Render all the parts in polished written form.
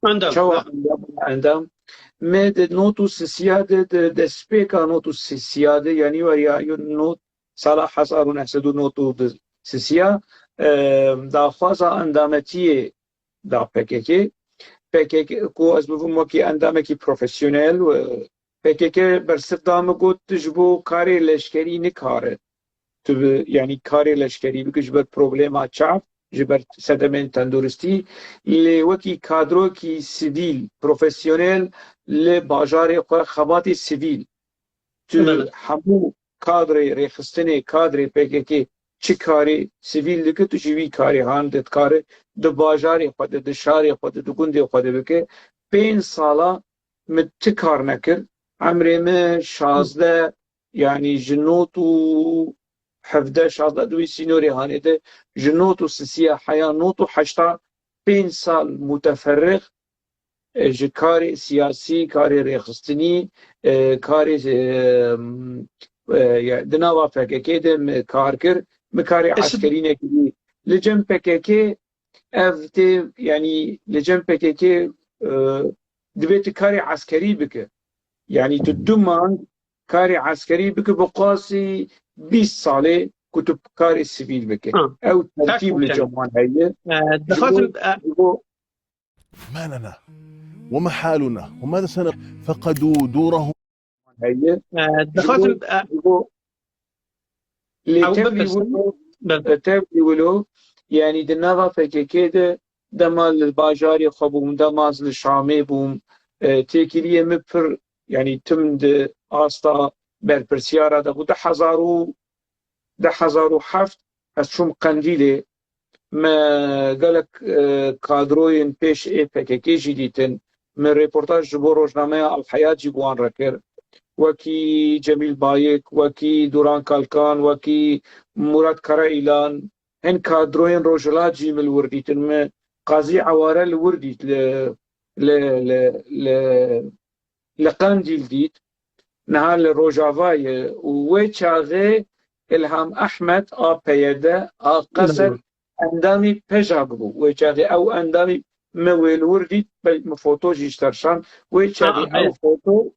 عندهم شوا عندهم مد نوتو سيادة دسبيكا نوتو سيادة يعني ويا نوت صلاح حصار نحسدو نوتو سيا دا فازا اندامتيه دا PKK ku ez bibûm wekî endamekî profesyonel û PKK bersiv dame got tu ji bo karê leşkerî nikare tu yanî karê leşkerî bike ji ber problema çav ji ber sedemên tenduristî lê wekî kadrokî sivîl profesyonel li bajarê xwe xebatê sivîl tu hemû kadrê rêxistinê kadrê PKK çi karê sivîl dike tu ji vî karê han dikare di bajarê xwe de di şarê xwe de di gundê xwe de bike 5 sala min ti kar nekir emrê me 16 yani ji not û 17 دوی سینورê hanê de ji not û sisiya heya not û heşta 5 sal muteferiq ji karê siyasî karê rêxistinî karê di nava PKK de me kar kir me karê eskerî nekirî li cem PKK ev tê yanî li cem PKK divê tu karê eskerî bike yanî tu 2 mang karê eskerî bike bi qasî 20 salê ku tu karê sivîl bike ew tertîb li cem wan heye ما لنا وما حالنا وماذا فقدوا دورهم هي تبلي ولو يعني دنافا فكيكي دمال الباجاري خبوم دماز الشامي بوم تيكيلية مبر يعني تمد آستا برسيارة ده ده حزارو حفت هشوم قنديلي ما قالك كادروين بيش اي PKK جديدن من ريبورتاج جبو روجنامه الحياة جيبوان ركر وكي جميل بايك وكي دوران كالكان وكي مراد كرايلان هن كادروين روجلات جيمل ورديتن ما قاضي عوارة الورديت لقنديل ديت نهال روجافاي وويتشاغي الهام احمد بيده قصد اندامی پژاگ بو و چاغي او اندامی مويل وردي فوتو جيشترشان و چاغي او فوتو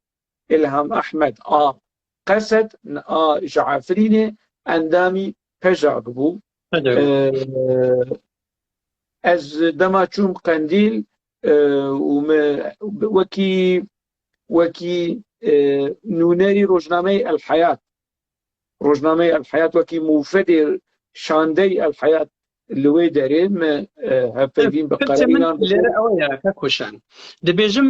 الهام احمد قصد جعفرينه اندامی پژاگ بو از دما چوم قنديل وكي نونري روجنامه الحياة وكي موفد شاندي الحياة اللي دارين هفدين بقراريان لێرە ئەوەیە کە کوشان دەبێژم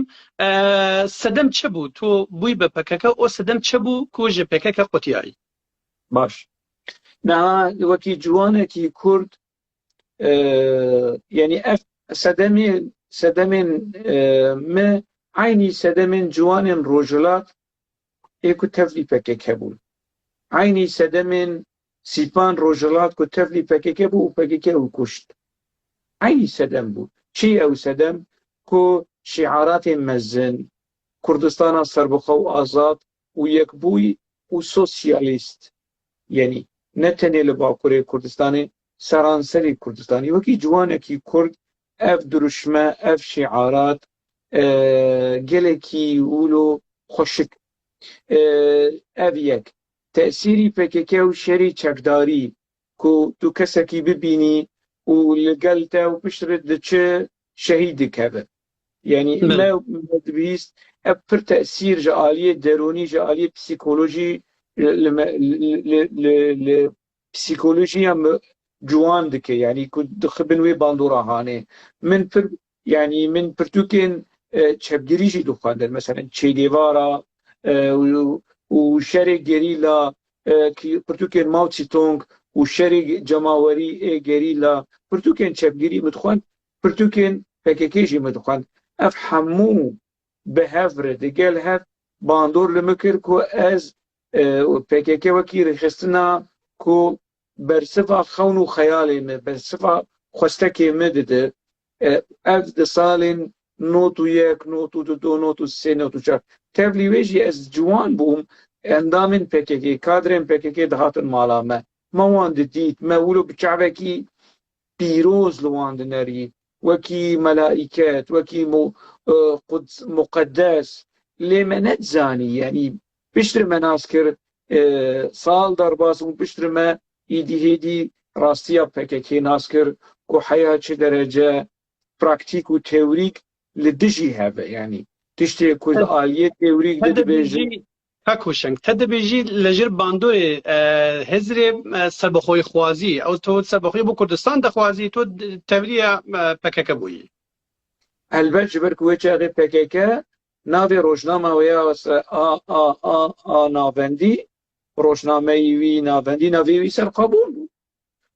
سەدەم چ بوو تۆ بووی بە PKK ئەو سەدەم چ بوو کۆژە PKK قوتیایی باش نا وەکی جوانێکی کورد يعني اف سەدەمێن me عینی سەدەمێن جوانên ڕۆژهەڵات ئێکو تەفلی PKK بوون عینی سەدەمێن سیپان روجلات کو تفلی PKK بو و PKK او کشت عینی سدم بود چی او سدم کو شعارات مزن کردستان سربخو و آزاد و یک بوی و سوسیالیست یعنی نتنه لباکوری کردستانی سرانسری کردستانی وکی جوانه کی کرد اف درشمه اف شعارات گلکی اولو خوشک اف یک تأثیری PKK و شری چکداری که تو کسکی ببینی و لگلتا و پشترد چه شهید کبه یعنی ما مدبیست پر تأثیر جعالی درونی جعالی پسیکولوژی پسیکولوژی هم جوان دکه یعنی که دخبنوی باندورا هانه من پر يعني من برتوكين تشبجريجي دخاندر مثلا تشي جيفارا وشارع جريلا برتوكين ماو تسي تونغ وشارع جماوري جريلا برتوكين تشبجري مدخان برتوكين PKK مدخان افهمو بهفر دقال هف باندور لمكر كو از PKK وكي رخصتنا كو برصفة خونو خيالي برصفة خستكي مدده اف دسالين نوتو يك نوتو دو نوتو سي نوتو چار تبلي ويجي از جوان بوم اندامن PKK كادرين PKK دهاتن مالا ما وان ديت ما ولو بچعبكي بيروز لوان دنري وكي ملائكات وكي قدس مقدس لما نتزاني يعني بشتر ما ناسكر صال درباسون بشتر ما ايدي هيدي راستيا بككي ناسكر كو حياة چه درجة براكتيك و تيوريك لدجي هذا يعني تشتري كود آلية تيوريك دبيجي هاكوشنگ تدبيجي لجر باندوري هزري سربخوي خوازي او تو سربخوي بو كردستان دخوازي تو تبريا بكك بوي البته جبر کوه چاقی پکیکه ناوی روشنامه ویا ناوندی روشنامه وی ناوندی ناوی وی سرخابون بو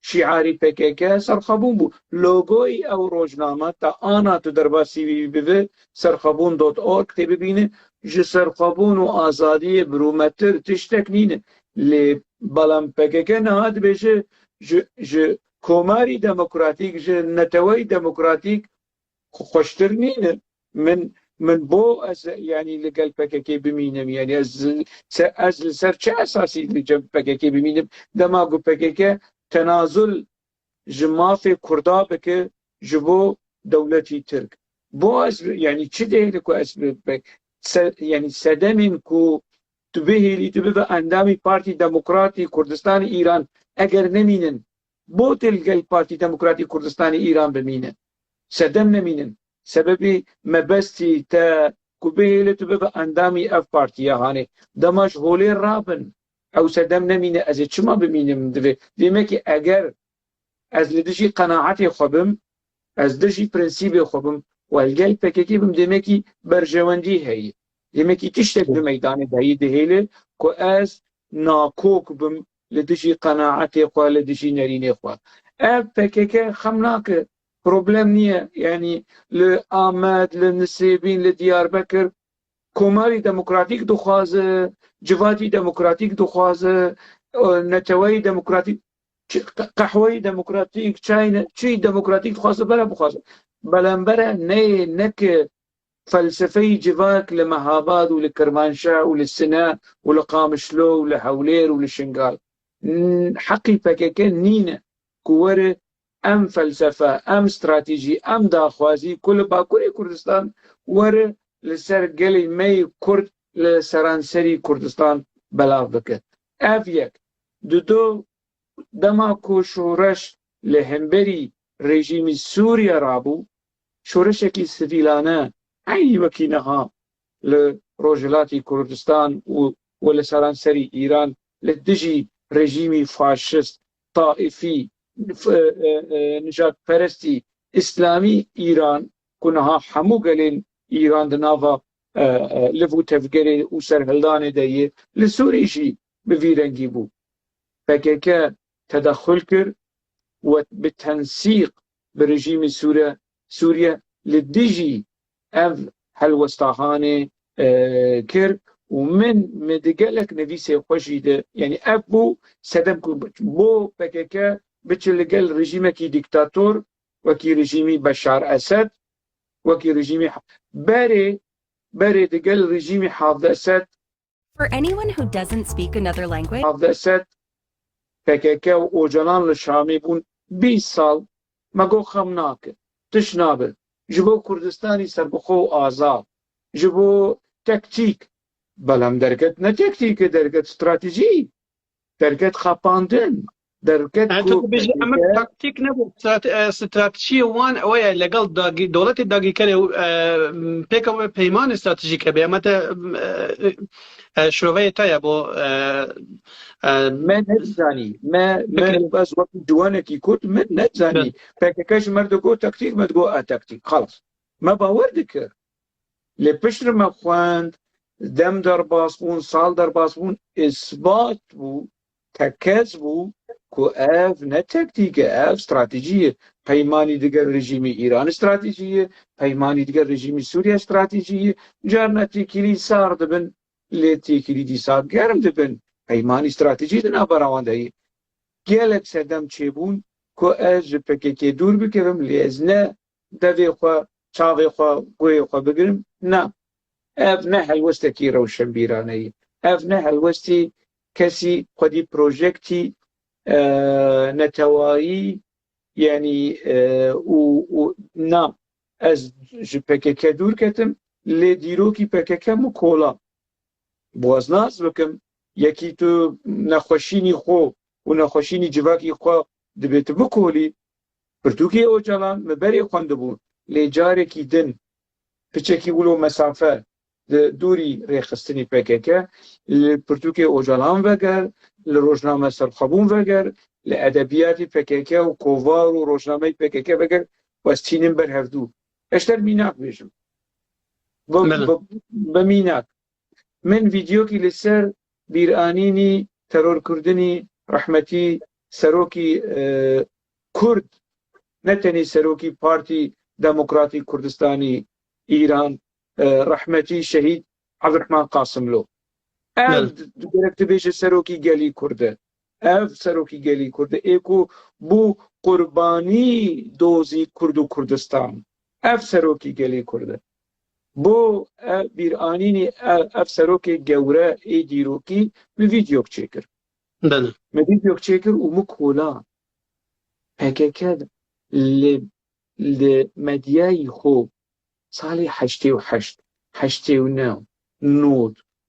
شعاری پکیکه سرخابون بو لوگوی او روشنامه تا آنا تو درباسی وی ببه سرخابون.org تی ببینه جه سرخابون و آزادی برومتر تشتک نینه لی بلام پکیکه نهاد بشه جه کوماری دموکراتیک جه نتوی دموکراتیک خوشتر نینه من بو از يعني لقل بككي بمينم يعني از سر چه اساسي لجب بككي بمينم دماغو بككي تنازل جمافي كردا بك جبو دولتي ترك بو از يعني چه دهلكو از يعني سدمين كو تبهي تبه اندامي بارتي ديمقراطي كردستان ايران اگر نمينن بو تلقى بارتي ديمقراطي كردستان ايران بمينن سدم نمينن سببی مبستی تا کبیله تو به اندامی اف پارتیا هانی دماش هولی رابن او سدم نمینه از چما بمینم دوی دیمه که اگر از لدشی قناعتی خوبم از دشی پرنسیبی خوبم و الگل پککی بم دیمه که برجواندی هی دیمه که تشتک به میدان دهی دهیله که از ناکوک بم لدشی قناعتی خواه لدشی نرینه خواه اف پککی خمناکه بروبلم نیه يعني لآمد لنسيبين لديار بكر كوماري ديمقراطيك دخوازه جواتي ديمقراطيك دخوازه نتوي ديمقراطيك قهوي ديمقراطيك چاينا چي ديمقراطيك دخوازه بلا بخوازه بلنبرا نك فلسفي جواك لمهاباد ولكرمانشاه وللسناء ولقامشلو ولحولير ولشنغال حقي بككن نينا كوره ام فلسفه ام استراتيجي ام داخوازي كل باكوري كردستان ور لسر قلي مي كرد لسرانسري كردستان بلاغ بك افيك دو دماكو شورش لهمبري ريجيمي سوريا رابو شورشكي سفيلانه اي وكينها لروجلاتي كردستان ولسرانسري ايران لدجي ريجيمي فاشست طائفي نجات پرستی اسلامی ایران کنها همو گلین ایران دناوا لفو تفگری و سرهلدان دهیه لسوریشی بویرنگی بو فکر تدخل کر و بتنسیق برژیم سوریا لدیجی اف هلوستاهانه کر ومن مدقلك نفيسي خوشي ده يعني ابو سدم بو فكر بتشلقل رجيمكي ديكتاتور وكي رجيمي بشار أسد وكي رجيمي باري دقل رجيمي حافظ أسد. For anyone who doesn't speak another language, حافظ أسد PKK وجلان للشامي بون 20 سال ما جو خمناك تشنابه جبو كردستاني سربخو آزاد جبو تكتيك بلام دركت نه تكتيك دركت استراتيجي دركت خاپاندن دركت تو بيجي عمل تاكتيك نبو استراتيجي وان اويا لقل داغي دولتي داغي كره بيك او بيمان استراتيجيك بي متى شروعيه تايا بو ما نتزاني ما بس وقت جوانكي كنت ما نتزاني فكاش مردكو تكتيك ما تقول تكتيك خلاص ما باوردك لبشر ما خواند دم در باسبون سال در باسبون اثبات بو تکز بو که اف نه تکتیک اف استراتیجیه پیمانی دیگر رژیم ایران استراتیجیه پیمانی دیگر رژیم سوریه استراتیجیه جارنا تیکیلی سار دبن لی تیکیلی دی سار گرم دبن پیمانی استراتیجی دنا براوانده گلک سدم چه بون که از پکیکی دور بکرم لی از نه دوی خواه چاوی خواه گوی خواه بگرم نه اف نه هلوسته کی روشن بیرانه اف نه هلوستی کسی خودی پروژکتی نتوایی يعني و نا از ji PKK dûr ketim lê dîrokî PKK min kola boz nas bikim yekî tu nexweşînî xwe û nexweşînî civakî xwe dibê tu bikolî Pirtûkê Ocalan mi berê xwendibû lê carekî din piçekî wilo mesafe di dûrî rêxistinê PKK li Pirtûkê Ocalan veger li rojname serxwebûn veger li edebiyatê PKK û kovar û rojnameyê PKK veger westînin ber hevdû eşter mînak bêjim bi mînak min vîdyokî li ser bîranînî terorkirdinî rehmetî serokî Kurd ne tenê serokî Partî Demokratîk Kurdistanî İran rehmetî şehîd Abdurrahman Qasımlo ev gerek dibêje serokî gelî Kurd e ev serokî gelî Kurd e ê ku bû qurbanî dozî Kurd û Kurdistan ev serokî gelî Kurd e بۆ bîranînê ev serokê gewre ê dîrokî min vîdyok çêkir min vîdyok çêkir û min kola PKK li medyayê xwe salê 88 89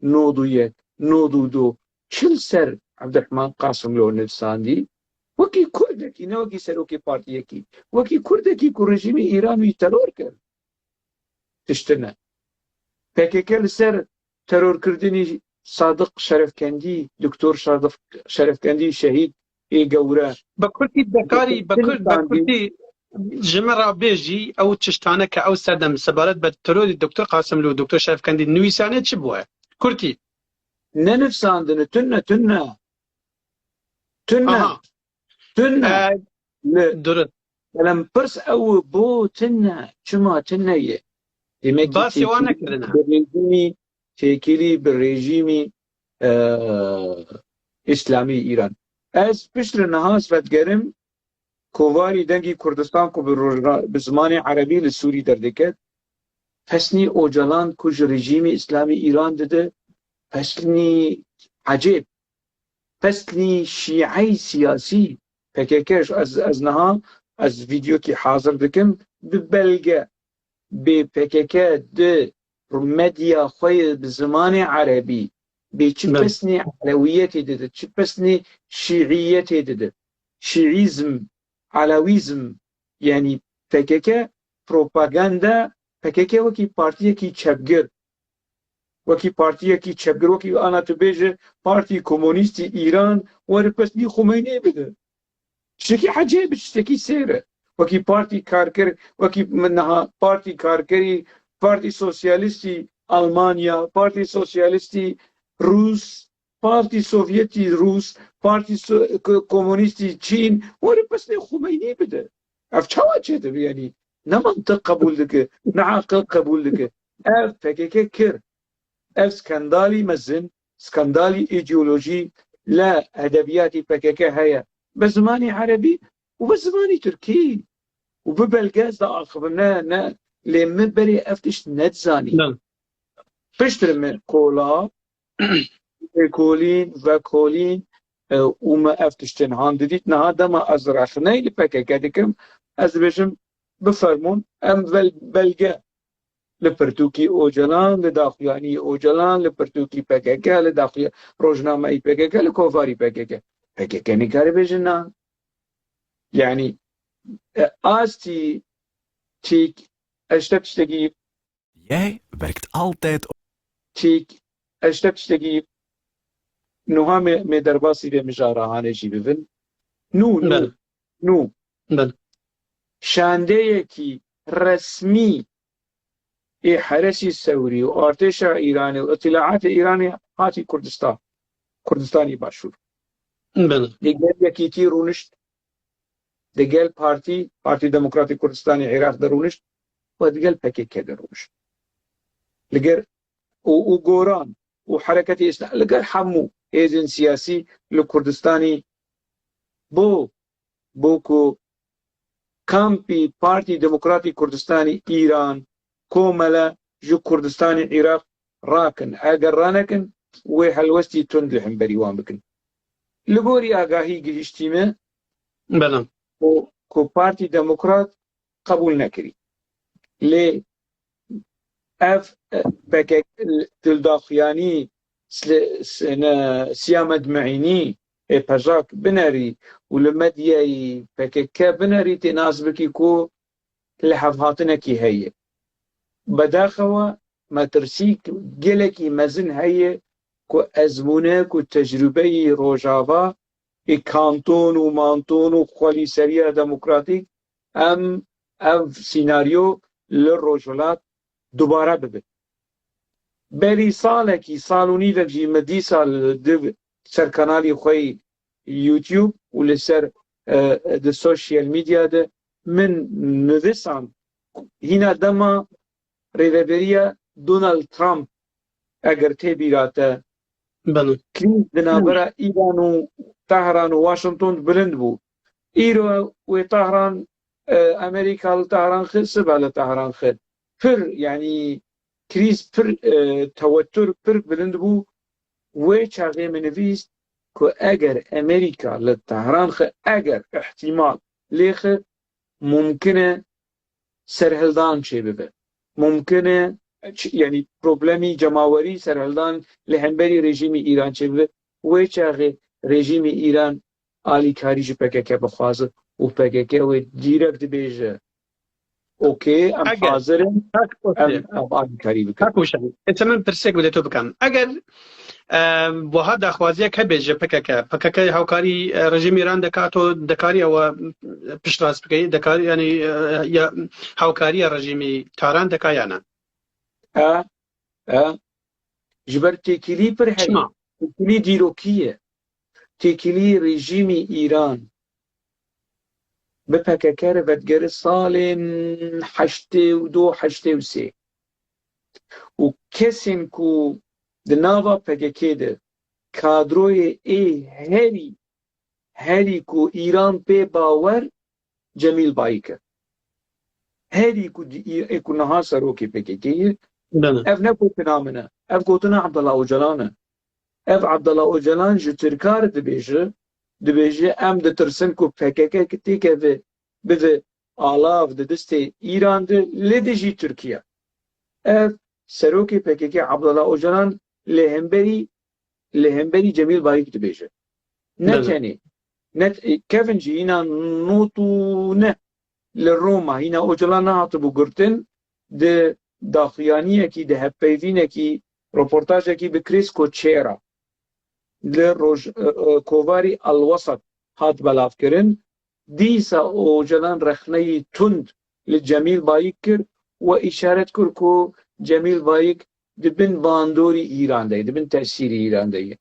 nod û yek nod û du çil ser Abdurrahman Qasımlo nivîsandî wekî Kurdekî ne wekî serokê partiyekî wekî Kurdekî ku rejîmê Îran wî teror kir tiştine PKK li ser terorkirdinî Sadık Şerefkendî Doktor Sadık Şerefkendî şehîd ê gewre bi Kurdî bekarî bi Kurdî ji me re bêjî ew tiştaneke ew serdem sebaret bi terorî Doktor Qasımlo û Doktor Şerefkendî nivîsane çi bûye Kurdî ne nivîsandine tunne durust Belem pirs ew bo tunne çima tunne ye demek basê wan nekirine rejîmî têkilî bi rejîmî İslamî İran ez piştre niha svetgerim kovarî dengî Kurdistan ku bi zimanê Erebî li Sûrî derdiket pesnî Ocalan ku ji rejîmê İslamî İran dide pesnî ecêb pesnî şîeyî siyasî PKK ez niha ez vîdyokî hazir dikim bi belge bê PKK di medya xwe bi zimanê Erebî bê çi pesnê Alewiyetê dide çi pesnê Şîiyetê dide Şîîzm Alewîzm yani PKK propaganda PKK wekî partiyekî çepgir wekî partiyekî çepgir wekî ana tu bêje Partî Komûnîstî İran were pesnî Xumeyniê bide tiştekî hecêb tiştekî sêr e wekî Partî Karker wekî niha Partî Karkerî Partî Sosyalîstî Almanya Partî Sosyalîstî Rûs Partî Sovyetî Rûs Partî Komûnîstî Çîn were pesnê Xumeyniê bide ev çawa çêdibe yanî ne mantiq qebûl dike ne aqil qebûl dike ev PKK kir ev skandalî mezin skandalî îdeolojî li edebiyatê PKK heye bi zimanê Erebî û bi zimanê Tirkî û bi belge da axivin ne lê min berê ev tişt nedizanî piştre min kola kolîn vekolîn û me ev tiştên han didît niha dema ez rexneyê li PKK dikim ez dibêjim bifermûn em belge li Pirtûkê Ocalan li daxuyanî Ocalan li Pirtûkê PKK li daxuya rojnameyê PKK li kovarî PKK nikare bêjin na yani astî çêk eşte tiştekî Jij werkt altijd çêk eşte tiştekî niha me derbasî vê mijarahanê jî bibin nû şandeyekî resmî ê Heresî Sewrî û artêşa Îranê û îtila'atê Îranê hatî Kurdistanê başûr digel yekîtî rûnişt digel Partî Demokratîk Kurdistanê Iraq de rûnişt û digel PKK de rûnişt liger û goran û hereketê İslam liger hemû hêzên siyasî li Kurdistanê bo ku kampî Partî Demokratîk Kurdistanê İran komele ji Kurdistanê Iraq rakin eger ranekin wê helwestî tund li hemberî wan bikin li gorî agahî gihîştî me کو پارتی دموکرات قبول نکری لی اف پکک دلداخیانی سیامد معینی پجاک بنری ولمدیای پکک بنری تناسبکی کو لحظاتنکی هیه بداخوا ما ترسيك جلكي مزن هي كو أزمونة كو تجربة روجافا كانتون ومانتون وخولي سريع ديمقراطيك أم سيناريو للروجولات دوباره ببن بري صالكي صالوني لجي مدي سال دو سر كانالي خوي يوتيوب ولسر د سوشيال ميديا ده من نویسان هنا دما ریوبریا دونالد ترامپ اگر تبیراته کریز دنابرا ایران و تهران و واشنطن بلند بو ایرو و تهران امریکا لتهران خد سبع لتهران خد پر يعني كريز پر توتر پر بلند بو و چاقه منویست که اگر امریکا لتهران خد اگر احتمال ليخ ممکنه سرهلدان چه ببه ممکنه يعني بروبلمي جماوري سرهلدان لهنبري رژيمي ايران چه ببه و چاقه رژيمي ايران آلی کاری جو پکک بخوازه و پکک و دیرکت بیجه اوکی ام حاضرم ام آلی کاری بکن اكوشن انت من برسك بديتو بكم اگر بوها داخوازيه كبيجه پکک هاوكاري رژيم ايران دكاتو دكاري او پشتراس بكي دكاري يعني يا هاوكاري رژيمي تاران دكايانا جبر تكلي پر هي تكلي ديروكيه تكلي رژيمي ايران بپککر ودگر سال 82 83 و کسین کو دناوا پککه ده کادروی هری کو ایران پی باور جمیل بایی که هری کو نها سروکی پککه اف نکو پنامنه اف گوتنا عبدالله اوجلانه اف عبدالله اوجلان جو ترکار دبیجه ام ده ترسن کو پککه کتی که به آلاف ده دست ایران ده لیده جی ترکیه اف سروکی پککه عبدالله اوجلان لهمبری جمیل باریک دبیجه نتنی كيفن جي هنا نوتو نه للروما هنا اوجلان هاتبو قرتن ده داخيانية كي ده هبيفينة كي روبورتاجة كي بكريس كوتشيرا لروج كوفاري الوسط هات بلاف كرن ديسا اوجلان رخني تند للجميل بايكر وإشارة كركو جميل بايك دبن باندوري إيران دي دبن تأثير إيران دي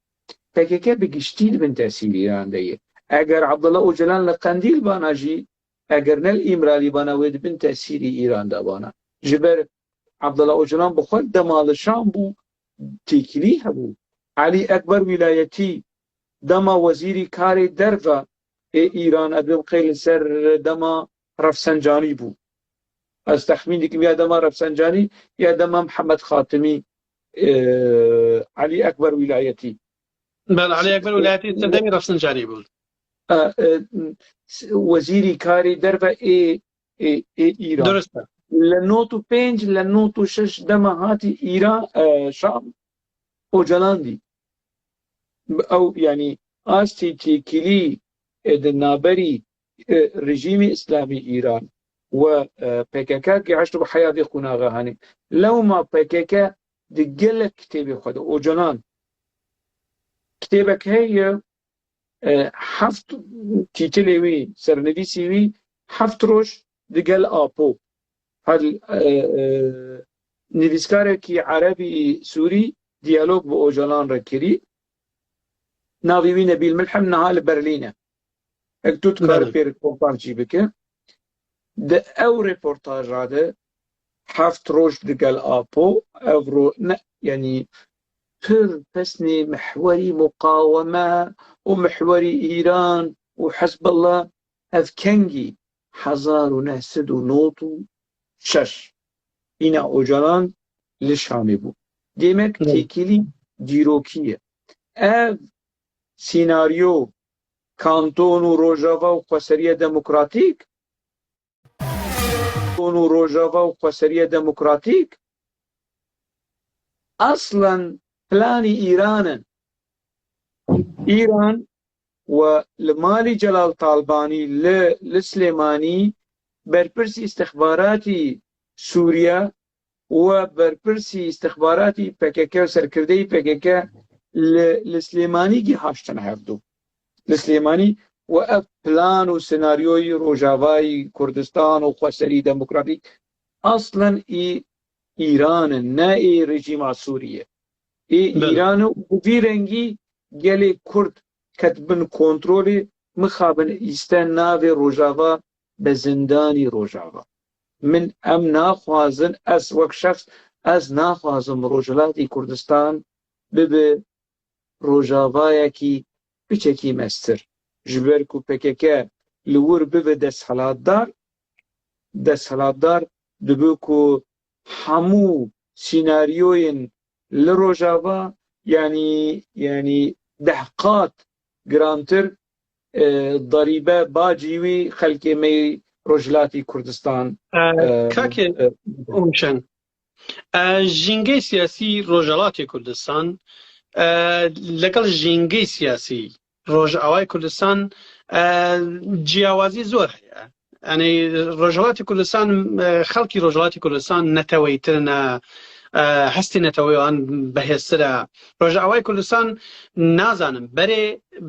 فكيكا بقشتي دبن تأثير إيران دي اگر عبدالله اوجلان لقنديل بانا جي اگر نل إمرالي بانا ودبن تأثير إيران دا بانا جبر عبدالله اوجلان بخود دمال الشام بو تيكلي هبو علي أكبر ولايتي دما وزيري كاري درفا إيران أبن قيل سر دما رفسنجاني بو از تخمينكم يا دما رفسنجاني يا دما محمد خاتمي علي أكبر ولايتي بل علي أكبر ولايتي تدمي رفسنجاني بو وزيري كاري درفا إيران درسته لنوتو 5 لنوتو 6 دما هاتي إيران شام اوجلان دي او يعني آستي تيكلي دنابري رژيم اسلامي ايران و PKK كي عشتو بحياة دي خناغا هاني لو ما PKK دقل كتابي خود اوجلان كتابك هي حفت تيتلوي سرنبيسيوي حفت روش دقل آبو هاد نویسکارێکی عربی سووری دیالۆگ بۆ ئۆژەڵان ڕێکردی ناوی وی نەبیل ملحم نەها لە بەرلینە ئەکتوت کارە پێر کۆمپارچی بکە ئەو ڕێپۆرتاژادە حەفت ڕۆژ دەگەل ئاپۆ ئەو یعنی پر پەسنێ محوەری مقاوەمە و محوەری ئیران و حەزب الله ئەف کەنگی 1996 اینا اوجلان لشامی بود دیمک تیکیلی دیروکیه اف سیناریو کانتون و روژاوا و قصریه دموکراتیک و ڕۆژاوا و خۆسەریە دەموکراتیک ئەسڵەن پلانی ئیرانن. ئیران و لە مالی جەلال تاڵبانی لە سلێمانی بەرپرسی استخباراتی سووریا و بەرپرسی استخباراتی پێکەکە و سەرکردەی پێکەکە لە سلێمانیگی هاشتن هەفتوو لە سلێمانی و ئەف پلان و سناریۆی ڕۆژاوای کوردستان و خۆسەری دەموکراتیک ئەسڵەن ئیرانن نە ڕژیما سووریە ئیران و بوی ڕەنگی gelê Kurd ketibin kontrolê mixabin îste navê Rojava be zindanî Rojava. Min em naxwazin ez wek şexs ez naxwazim Rojhilatê Kurdistan bibe rojavayekî biçekî mestir. Ji ber ku PKK li wir bibe desthilatdar dibe ku hemû sînaryoyên li Rojava yani dehqat girantir ضريبه باجيوي خلقي مي رجلاتي كردستان كاكي اومشن جنگي سياسي رجلاتي كردستان لقل جنگي سياسي رجاوي كردستان جیاوازی زۆر هەیە. يعني رجلاتي كردستان خلقي رجلاتي كردستان نتويترنا هەستی نەتەوەیان بەهێزترە. ڕۆژاوای کوردستان نازانم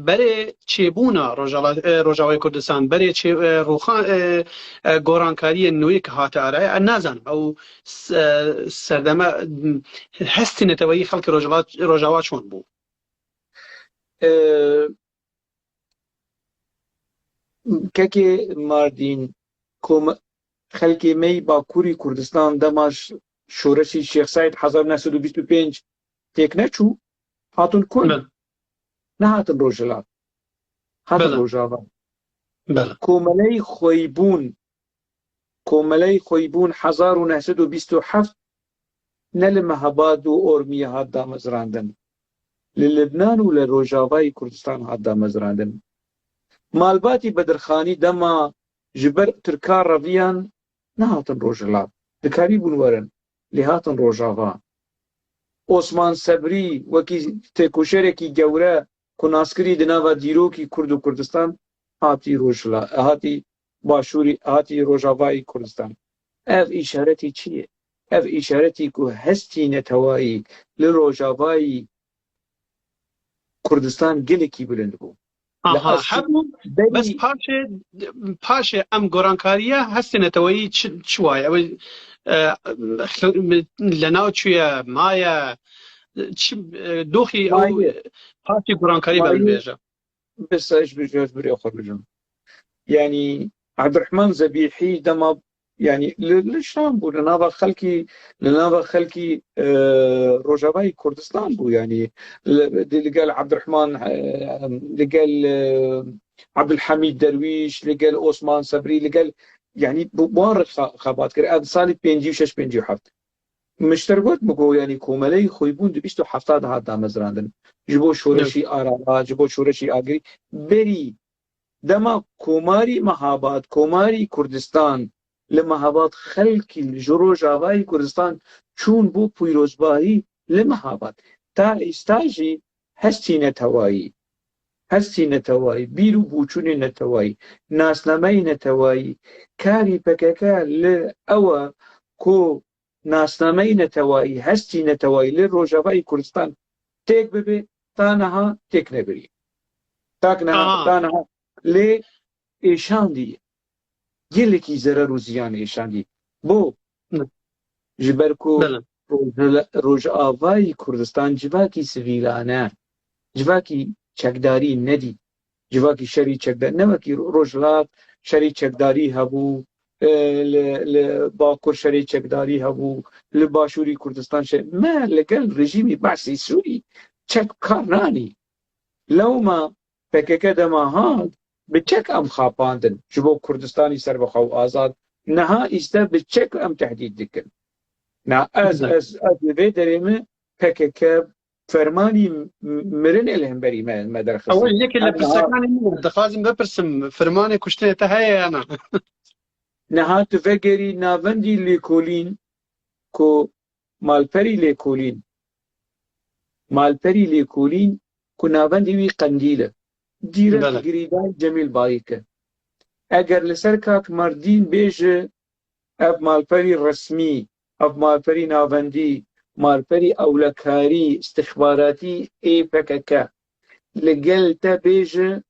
بەرێ چێبوونە ڕۆژاوای کوردستان بەرێ گۆڕانکاریە نوێی کە هاتە ئارایە نازانم ئەو سەردەمە هەستی نەتەوەیی خەڵکی ڕۆژاوا چۆن بوو. کەکێ ماردین خەڵکی مەی باکووری کوردستان دەماش شورشی شیخ سعید 1925 تێک نەچوو هاتون کورد نەهاتن ڕۆژهەڵات هاتن ڕۆژاوا. کۆمەلەی خۆی بوون 1927 نە لە مەهەباد و ئۆرمیە هات دامەزراندن لە لبنان و لە ڕۆژاوای کوردستان هات دامەزراندن. مالباتی بەدرخانی دەما ji ber tirka reviyan nehatin rojhilat dikarî bûn werin lê hatin Rojava. Osman Sebrî wekî têkoşerekî gewre ku naskirî di nava dîrokî Kurd û Kurdistan hatî Rojhilat hatî başûrî hatî Rojavayê Kurdistan. Ev îşaretî çi ye? Ev îşaretî ku hestî netewayî li Rojavayê Kurdistan gelekî bilind bû. بس پاشێ ئەم گۆڕانکاریە هەستی نەتەوەیی چ وایە لە ناو کوێیە مایە دۆخی ئەو پاشی گۆڕانکاری بەبێژە بسش بجوز بري اخر بجم يعني عبد الرحمن زبيحي دما يعني للشام بو لنافا خلكي روجافاي كردستان بو يعني اللي قال عبد الرحمن اللي قال عبد الحميد درويش اللي قال عثمان صبري اللي قال يعني بوارد خابات كر صالي 56 مشتركات مكو يعني كومالي خويبون دي 27 هذا مزراندن جبو شورشي آرا جبو شورشي آگری بری دما کوماری مهابات کوماری کردستان لمهابات خلقی جروجاوای کردستان چون بو پیروزبایی لمهابات تا استاجی هستی نتوایی بیرو بوچونی نتوایی ناسنامه نتوایی کاری پککا لأوا کو ناسنامه نتوایی هستی نتوایی لروجاوای کردستان تێک ببێ تانەها تێک نەبری تانەها لێ ئێشاندی گەلێکی زەرەر و زیان ئێشاندی بۆ ji ber ku Rojavayê Kurdistan civakî sivîlane civakî çekdarî nedî civakî şerî çekdarî ne wekî Rojhilat şerî çekdarî hebû li Bakur şerî çekdarî hebû li Başûrî Kurdistan me li gel rejîmî Behsî Sûrî çek kar nanî lewma PKK dema hat bi çek em xapandin ji bo Kurdistanî serbixwe û azad niha îste bi çek em tehdîd dikin na ez li vê derê me PKK fermanî mirin elhemberî me derxist yekê li pirsەکانی دەخوازم بپرسم فرمانê kuştinê te heye yana نهات فقري نافندي ليكولين كو مالبري ليكولين كو نافندي وي قنديلة ديرة بله. قريدان جميل بايكة اگر لسر كاك مردين بيجي اف مالبري رسمي اف مالبري نافندي مالبري اولكاري استخباراتي اي بككا لقل تبيجي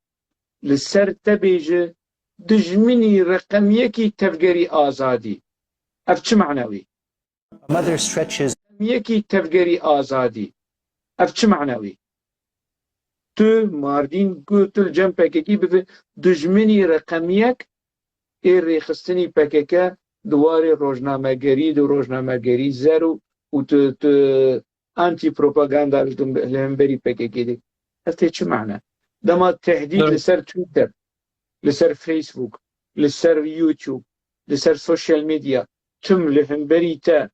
لسر تبيجي دجمني رقميكي تفقري آزادي اف چه معنوي؟ Mother stretches يكي تفقري آزادي اف چه معنوي؟ تو ماردين قلت الجم بككي بفي دجمني رقميك اي ريخستني بككا دواري روجنامه‌گری دو روجنامه‌گری زرو و انتي بروباغندا لهمبري بككي دي افتي چه معنى؟ دما تهديد لسر تويتر لسر فيسبوك لسر يوتيوب لسر سوشيال ميديا تم لهمبري تا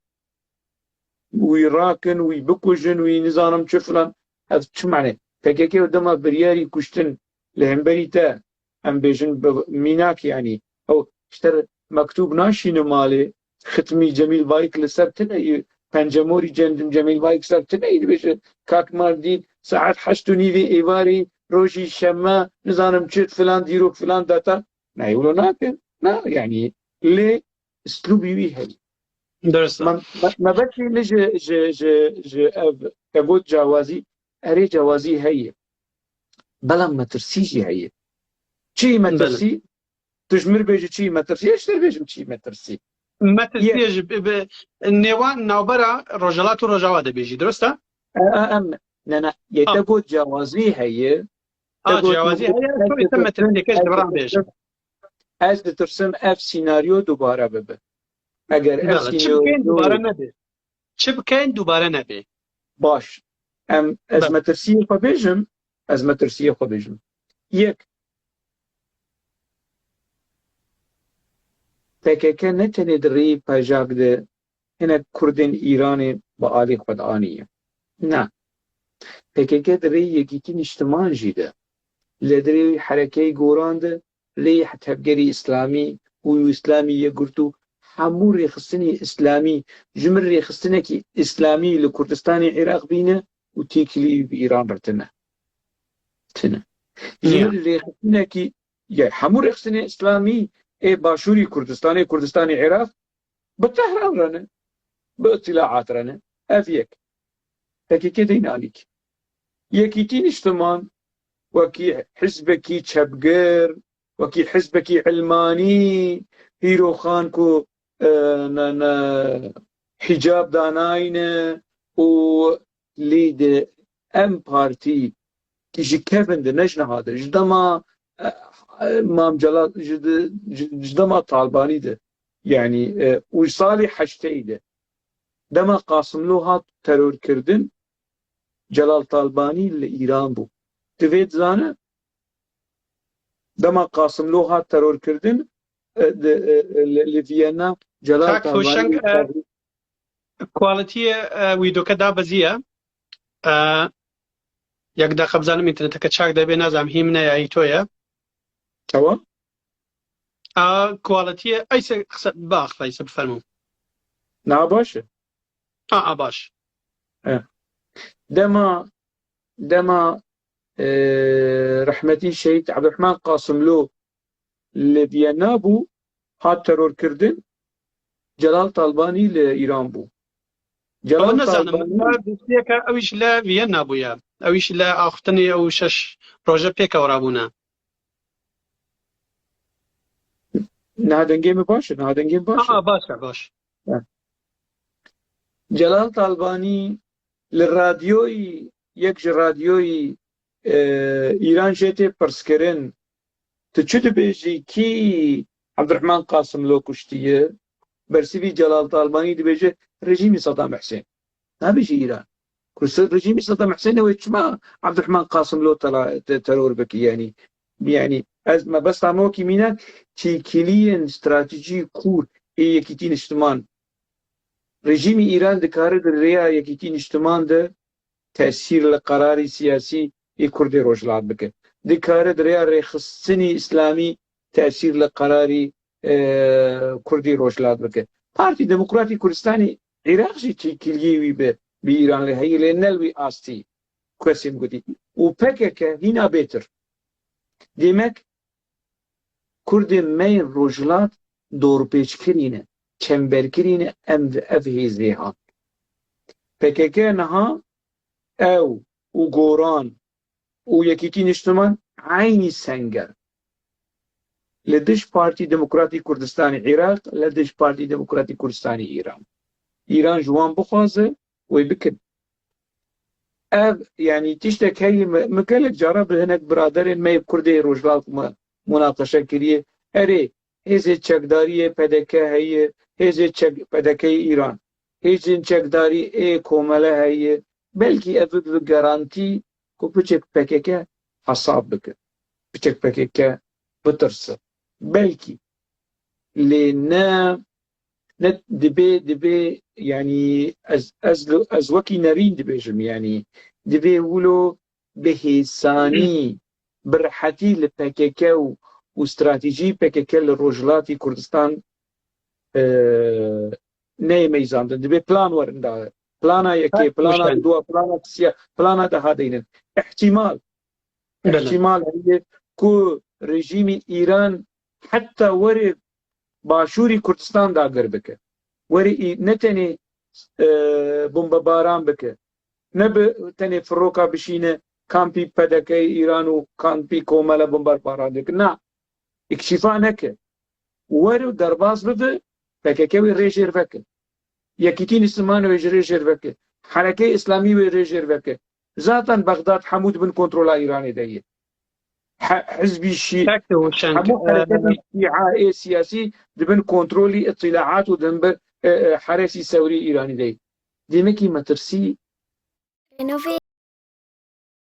ويراكن ويبكوجن وينظام شفلان هذا شو معنى؟ فكيكي ودما برياري كشتن لهمبري تا ام بيجن ميناك يعني او اشتر مكتوب ناشين مالي ختمي جميل بايك لسر تنأي پنجموري جميل بايك سر تنأي بيجن كاك ماردين ساعات حشتو نيفي ايواري روشي شما نظام شت فلان ديروك فلان داتا نا يقولوا ناكن نا يعني ليه اسلوبي وي هي درست. ما بكي لجي أبود جوازي أري جوازي هي بلا ما ترسيجي هي شي ما ترسي تجمر بيجي شي ما ترسي ايش بيجي شي ما ترسي ما تسيج النيوان نوبرا رجلات ورجوات بيجي درسته؟ لا يتبود جوازي هي جوازي هي شو تم ترندكش دبران بيجي از ترسم اف سيناريو دوباره ببه اگر اف سيناريو چه بکن دوباره نبی باش ام از مترسیه خو بيجم یک PKK نتنه دری پاجاق ده هنه کردن ایران با آلی خود آنیه نه PKK دری یکیتین اجتماع جیده لدری حرکه گوران ده لی تفگری اسلامی و اسلامی یگرتو همو ریخستنی اسلامی جمر ریخستنه که اسلامی لکردستان عراق بینه و تیکلی به ایران رتنه جمر ریخستنه که همو ریخستنی اسلامی ای باشوری کردستان عراق به تهران رنه به اطلاعات رنه اف یک تاکی دین آلیک یکیتین اجتماع وكي حزبكي تشبقر وكي حزبكي علماني هيرو خانكو حجاب داناين و ليد ام بارتي كيجي كيفن ده نجنا هذا جدما مام جلال جدما طالباني ده يعني وصالي حشتي ده دما قاسم له هات ترور كردن جلال طالباني لإيران بو تفيد زانه دما قاسم له هات ترور كردن لفيينا جلال طالباني كواليتي ويدو كدا بزيه يقدا خبزان انترنت كتشاك دبي نازم هيمنا يا ايتويا توا كواليتي اي باخ ليس بفرمو ناباش باش دما رحمتي الشهيد عبد الرحمن قاسم له لفيينا بو هات ترور كردن جلال طالباني لإيران بو جلال طالباني اويش لا فيينا بويا اويش لا اختني او شش روجا بيكا ورابونا نهادنگي باشه باش جلال طالباني للراديوي يك راديوي إيران جيتي برسكرين تشد بيجي كي عبد الرحمن قاسم لو كشتيه برسيفي جلال طالباني دي بيجي رجيمي صدام حسين ما بيجي إيران كل رجيمي صدام حسين هو ما عبد الرحمن قاسم لو ترور بك يعني أزمة بس عموكي مينا تيكيليا استراتيجي كور يكيتين اجتماع رجيمي إيران دكاره الريا يكيتين اجتماع ده تأثير لقراري سياسي يكردي روجلات بك دكاره دريا ريخصني إسلامي تأثير لقراري کوردی ڕۆژهەڵات بکە پارتی دموکراتی کوردستانی عێراقی کلیوی بە ایران لە هەیە لێ نەلوی ئاستی کوێسیم گوتی و پەکێکە هینا بێتر دێمەک کوردی مەین ڕۆژهەڵات دۆڕپێچکرینە چەمبەرکرینە ئەف هێزێهان پەکێکە نەها ئەو و گۆڕان و یەکێتی نیشتمان عینی سەنگەر لە دژ پارتی دموکراتی کوردستانی عێراق لە دژ پارتی دموکراتی کوردستانی ئیران جوان بخوازە وی بکن ئەv یعنی تیشتێک هەیە مەگەلێک جارە بە هەنێک برادەرێن مەی کوردی ڕۆژهەڵات مناقەشە کردیە ئەرێ هێزێ چەکداریە پەدەکە هەیە هێزێ پەدەکەی ئیران هێزێن چەکداری کۆمەلە هەیە بەلکی ئەv گەرانتی کو بچێک پەکێکە حەساب بکە بچێک پەکێکە بترسە بەلکی لێ نە دبێ ینی ئەز وەکی نەرین دبێژم ینی دبێ ولۆ بەهێسانی بڕحەتی لە پەکێکە و استراتیژی پەکێکە لە ڕۆژهەڵاتی کوردستان نەیمەیزاندن دەبێ پلان وەرنداە پلانا یەکێ پلانا دووە پلانا سیە پلانا دەهادەینن احتیمال هەیە کو ڕژیمی ئیران حتا وەرێ باشووری کوردستان داگەر بکە وەرە نەتەنێ بۆمبەباران بکە نەتەنێ فڕۆکا بشینە کامپی پەدەکەی ئیران و کامپی کۆمەلە بۆمبەرباران دەکە نا ئیکشیفا نەکە وەرە و دەرباز ببە پەکەکەوی ڕێژێر بکە یەکیتی نیسلمانەوێژ ڕێژێر بکە حرەکەی ئیسلامی وێ ڕێژێر بکە زاتان بەغداد هەموو دبن کۆنتڕۆلا ئیرانی دەیە حزبی شیعە سیاسی دبن کۆنتڕۆلی ئەطلاعات و دەن بە حرەسی سەوری ئیرانی دەیە دێمەکی مەترسی